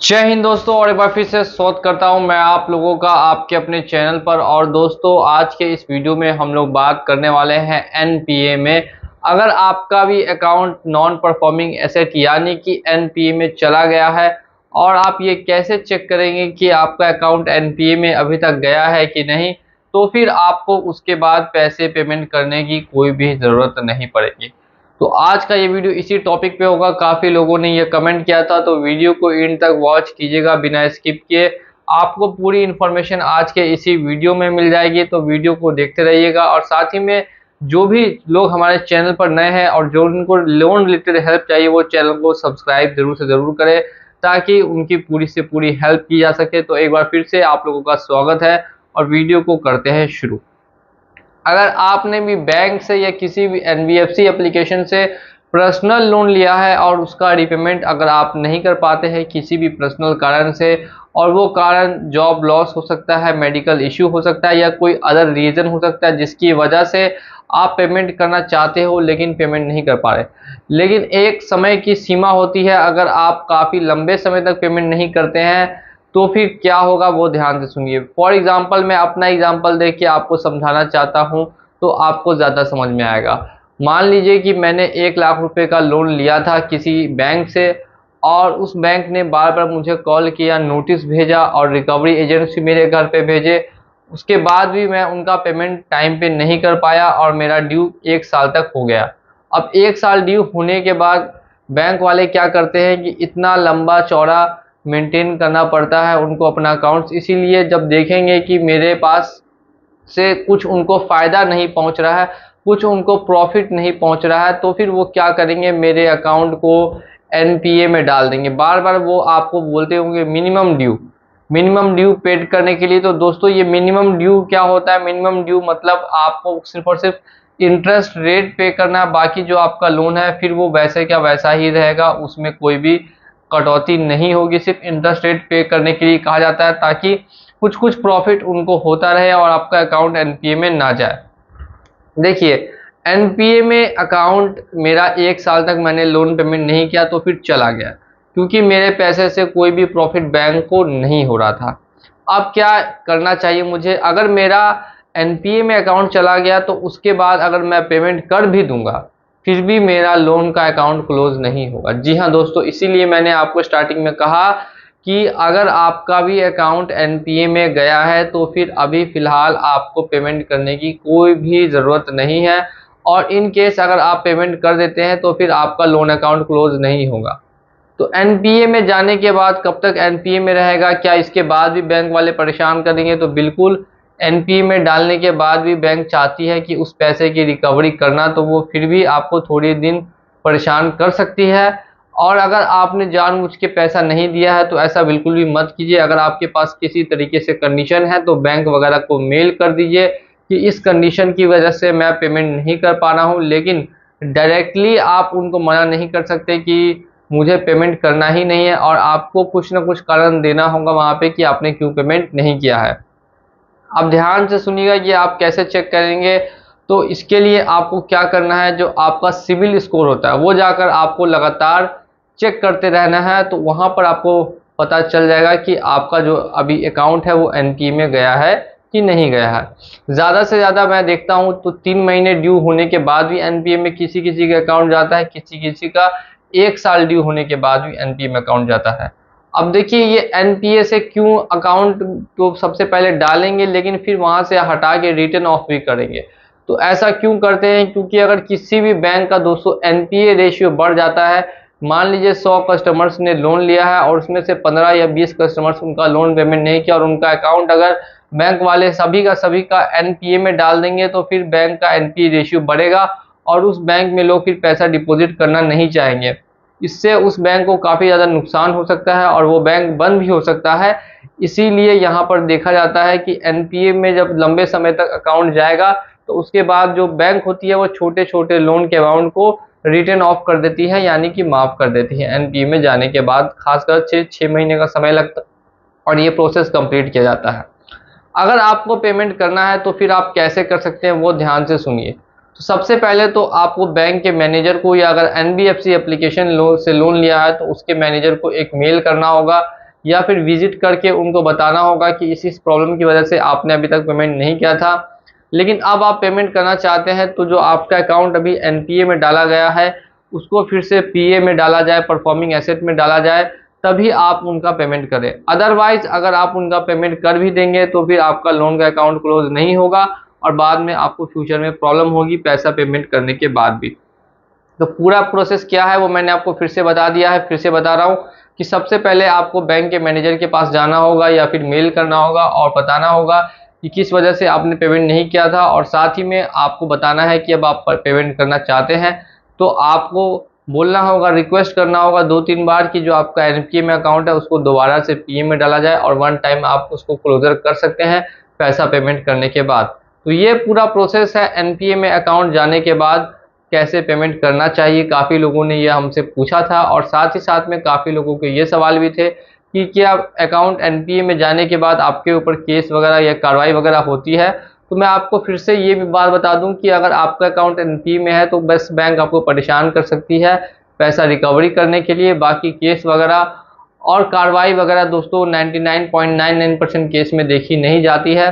जय हिंद दोस्तों, और एक बार फिर से स्वागत करता हूं मैं आप लोगों का आपके अपने चैनल पर। और दोस्तों, आज के इस वीडियो में हम लोग बात करने वाले हैं एनपीए में। अगर आपका भी अकाउंट नॉन परफॉर्मिंग एसेट यानी कि एनपीए में चला गया है, और आप ये कैसे चेक करेंगे कि आपका अकाउंट एनपीए में अभी तक गया है कि नहीं, तो फिर आपको उसके बाद पैसे पेमेंट करने की कोई भी ज़रूरत नहीं पड़ेगी। तो आज का ये वीडियो इसी टॉपिक पे होगा। काफ़ी लोगों ने ये कमेंट किया था, तो वीडियो को एंड तक वॉच कीजिएगा बिना स्किप किए। आपको पूरी इन्फॉर्मेशन आज के इसी वीडियो में मिल जाएगी, तो वीडियो को देखते रहिएगा। और साथ ही में जो भी लोग हमारे चैनल पर नए हैं और जो उनको लोन रिलेटेड हेल्प चाहिए, वो चैनल को सब्सक्राइब जरूर से ज़रूर करें, ताकि उनकी पूरी से पूरी हेल्प की जा सके। तो एक बार फिर से आप लोगों का स्वागत है, और वीडियो को करते हैं शुरू। अगर आपने भी बैंक से या किसी भी एनबीएफसी एप्लीकेशन से पर्सनल लोन लिया है और उसका रिपेमेंट अगर आप नहीं कर पाते हैं किसी भी पर्सनल कारण से, और वो कारण जॉब लॉस हो सकता है, मेडिकल इश्यू हो सकता है, या कोई अदर रीज़न हो सकता है जिसकी वजह से आप पेमेंट करना चाहते हो लेकिन पेमेंट नहीं कर पा रहे, लेकिन एक समय की सीमा होती है। अगर आप काफ़ी लंबे समय तक पेमेंट नहीं करते हैं तो फिर क्या होगा, वो ध्यान से सुनिए। फॉर एग्जांपल, मैं अपना एग्जांपल दे के आपको समझाना चाहता हूं, तो आपको ज़्यादा समझ में आएगा। मान लीजिए कि मैंने 1 लाख रुपए का लोन लिया था किसी बैंक से, और उस बैंक ने बार बार मुझे कॉल किया, नोटिस भेजा, और रिकवरी एजेंसी मेरे घर पे भेजे। उसके बाद भी मैं उनका पेमेंट टाइम पे नहीं कर पाया, और मेरा ड्यू 1 साल तक हो गया। अब 1 साल ड्यू होने के बाद बैंक वाले क्या करते हैं कि इतना लंबा चौड़ा मेंटेन करना पड़ता है उनको अपना अकाउंट्स, इसीलिए जब देखेंगे कि मेरे पास से कुछ उनको फ़ायदा नहीं पहुंच रहा है, कुछ उनको प्रॉफिट नहीं पहुंच रहा है, तो फिर वो क्या करेंगे, मेरे अकाउंट को एनपीए में डाल देंगे। बार बार वो आपको बोलते होंगे मिनिमम ड्यू पेड करने के लिए। तो दोस्तों, ये मिनिमम ड्यू क्या होता है? मिनिमम ड्यू मतलब आपको सिर्फ और सिर्फ इंटरेस्ट रेट पे करना है, बाकी जो आपका लोन है फिर वो वैसे क्या वैसा ही रहेगा, उसमें कोई भी कटौती नहीं होगी। सिर्फ इंटरेस्ट रेट पे करने के लिए कहा जाता है, ताकि कुछ कुछ प्रॉफिट उनको होता रहे और आपका अकाउंट एनपीए में ना जाए। देखिए, एनपीए में अकाउंट मेरा 1 साल तक मैंने लोन पेमेंट नहीं किया तो फिर चला गया, क्योंकि मेरे पैसे से कोई भी प्रॉफिट बैंक को नहीं हो रहा था। अब क्या करना चाहिए मुझे? अगर मेरा एनपीए में अकाउंट चला गया तो उसके बाद अगर मैं पेमेंट कर भी दूंगा, फिर भी मेरा लोन का अकाउंट क्लोज नहीं होगा। जी हाँ दोस्तों, इसीलिए मैंने आपको स्टार्टिंग में कहा कि अगर आपका भी अकाउंट एनपीए में गया है तो फिर अभी फ़िलहाल आपको पेमेंट करने की कोई भी ज़रूरत नहीं है। और इन केस अगर आप पेमेंट कर देते हैं तो फिर आपका लोन अकाउंट क्लोज नहीं होगा। तो एनपीए में जाने के बाद कब तक एनपीए में रहेगा? क्या इसके बाद भी बैंक वाले परेशान करेंगे? तो बिल्कुल, एनपीए में डालने के बाद भी बैंक चाहती है कि उस पैसे की रिकवरी करना, तो वो फिर भी आपको थोड़े दिन परेशान कर सकती है। और अगर आपने जानबूझ के पैसा नहीं दिया है तो ऐसा बिल्कुल भी मत कीजिए। अगर आपके पास किसी तरीके से कंडीशन है तो बैंक वगैरह को मेल कर दीजिए कि इस कंडीशन की वजह से मैं पेमेंट नहीं कर पा रहा हूँ, लेकिन डायरेक्टली आप उनको मना नहीं कर सकते कि मुझे पेमेंट करना ही नहीं है, और आपको कुछ ना कुछ कारण देना होगा वहाँ पे कि आपने क्यों पेमेंट नहीं किया है। अब ध्यान से सुनिएगा कि आप कैसे चेक करेंगे। तो इसके लिए आपको क्या करना है, जो आपका सिबिल स्कोर होता है वो जाकर आपको लगातार चेक करते रहना है। तो वहाँ पर आपको पता चल जाएगा कि आपका जो अभी अकाउंट है वो एनपीए में गया है कि नहीं गया है। ज़्यादा से ज़्यादा मैं देखता हूँ तो 3 महीने ड्यू होने के बाद भी एनपीए में किसी किसी का अकाउंट जाता है, किसी किसी का 1 साल ड्यू होने के बाद भी एनपीए में अकाउंट जाता है। अब देखिए, ये एनपीए से क्यों अकाउंट को सबसे पहले डालेंगे लेकिन फिर वहाँ से हटा के रिटर्न ऑफ भी करेंगे? तो ऐसा क्यों करते हैं? क्योंकि अगर किसी भी बैंक का दोस्तों एनपीए रेशियो बढ़ जाता है, मान लीजिए 100 कस्टमर्स ने लोन लिया है और उसमें से 15 या 20 कस्टमर्स उनका लोन पेमेंट नहीं किया, और उनका अकाउंट अगर बैंक वाले सभी का एनपीए में डाल देंगे, तो फिर बैंक का एनपीए रेशियो बढ़ेगा और उस बैंक में लोग फिर पैसा डिपॉजिट करना नहीं चाहेंगे। इससे उस बैंक को काफ़ी ज़्यादा नुकसान हो सकता है और वो बैंक बंद भी हो सकता है। इसीलिए यहाँ पर देखा जाता है कि एनपीए में जब लंबे समय तक अकाउंट जाएगा तो उसके बाद जो बैंक होती है वो छोटे छोटे लोन के अमाउंट को रिटर्न ऑफ कर देती है, यानी कि माफ़ कर देती है एनपीए में जाने के बाद। खासकर 6 महीने का समय लगता है और ये प्रोसेस कंप्लीट किया जाता है। अगर आपको पेमेंट करना है तो फिर आप कैसे कर सकते हैं, वो ध्यान से सुनिए। तो सबसे पहले तो आपको बैंक के मैनेजर को, या अगर एनबीएफसी एप्लीकेशन से लोन लिया है तो उसके मैनेजर को एक मेल करना होगा या फिर विजिट करके उनको बताना होगा कि इस प्रॉब्लम की वजह से आपने अभी तक पेमेंट नहीं किया था, लेकिन अब आप पेमेंट करना चाहते हैं, तो जो आपका अकाउंट अभी एनपीए में डाला गया है उसको फिर से पीए में डाला जाए, परफॉर्मिंग एसेट में डाला जाए, तभी आप उनका पेमेंट करें। अदरवाइज अगर आप उनका पेमेंट कर भी देंगे तो फिर आपका लोन का अकाउंट क्लोज नहीं होगा और बाद में आपको फ्यूचर में प्रॉब्लम होगी पैसा पेमेंट करने के बाद भी। तो पूरा प्रोसेस क्या है वो मैंने आपको फिर से बता दिया है, फिर से बता रहा हूँ कि सबसे पहले आपको बैंक के मैनेजर के पास जाना होगा या फिर मेल करना होगा और बताना होगा कि किस वजह से आपने पेमेंट नहीं किया था, और साथ ही में आपको बताना है कि अब आप पेमेंट करना चाहते हैं। तो आपको बोलना होगा, रिक्वेस्ट करना होगा 2-3 बार कि जो आपका एनपीए में अकाउंट है उसको दोबारा से पीए में डाला जाए, और वन टाइम आप उसको क्लोजर कर सकते हैं पैसा पेमेंट करने के बाद। तो ये पूरा प्रोसेस है एनपीए में अकाउंट जाने के बाद कैसे पेमेंट करना चाहिए। काफ़ी लोगों ने ये हमसे पूछा था, और साथ ही साथ में काफ़ी लोगों के ये सवाल भी थे कि क्या अकाउंट एनपीए में जाने के बाद आपके ऊपर केस वगैरह या कार्रवाई वगैरह होती है। तो मैं आपको फिर से ये भी बात बता दूं कि अगर आपका अकाउंट एनपीए में है तो बस बैंक आपको परेशान कर सकती है पैसा रिकवरी करने के लिए। बाकी केस वगैरह और कार्रवाई वगैरह दोस्तों 99.99% केस में देखी नहीं जाती है।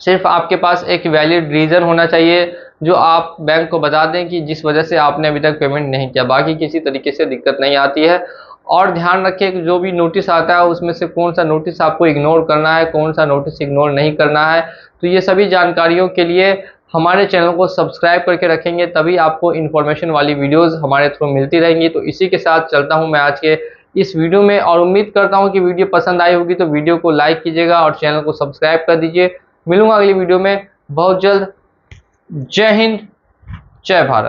सिर्फ आपके पास एक वैलिड रीज़न होना चाहिए जो आप बैंक को बता दें कि जिस वजह से आपने अभी तक पेमेंट नहीं किया, बाकी किसी तरीके से दिक्कत नहीं आती है। और ध्यान रखें कि जो भी नोटिस आता है उसमें से कौन सा नोटिस आपको इग्नोर करना है, कौन सा नोटिस इग्नोर नहीं करना है। तो ये सभी जानकारियों के लिए हमारे चैनल को सब्सक्राइब करके रखेंगे, तभी आपको इन्फॉर्मेशन वाली वीडियोज़ हमारे थ्रू मिलती रहेंगी। तो इसी के साथ चलता हूँ मैं आज के इस वीडियो में, और उम्मीद करता हूँ कि वीडियो पसंद आई होगी। तो वीडियो को लाइक कीजिएगा और चैनल को सब्सक्राइब कर दीजिए। मिलूंगा अगली वीडियो में बहुत जल्द। जय हिंद, जय भारत।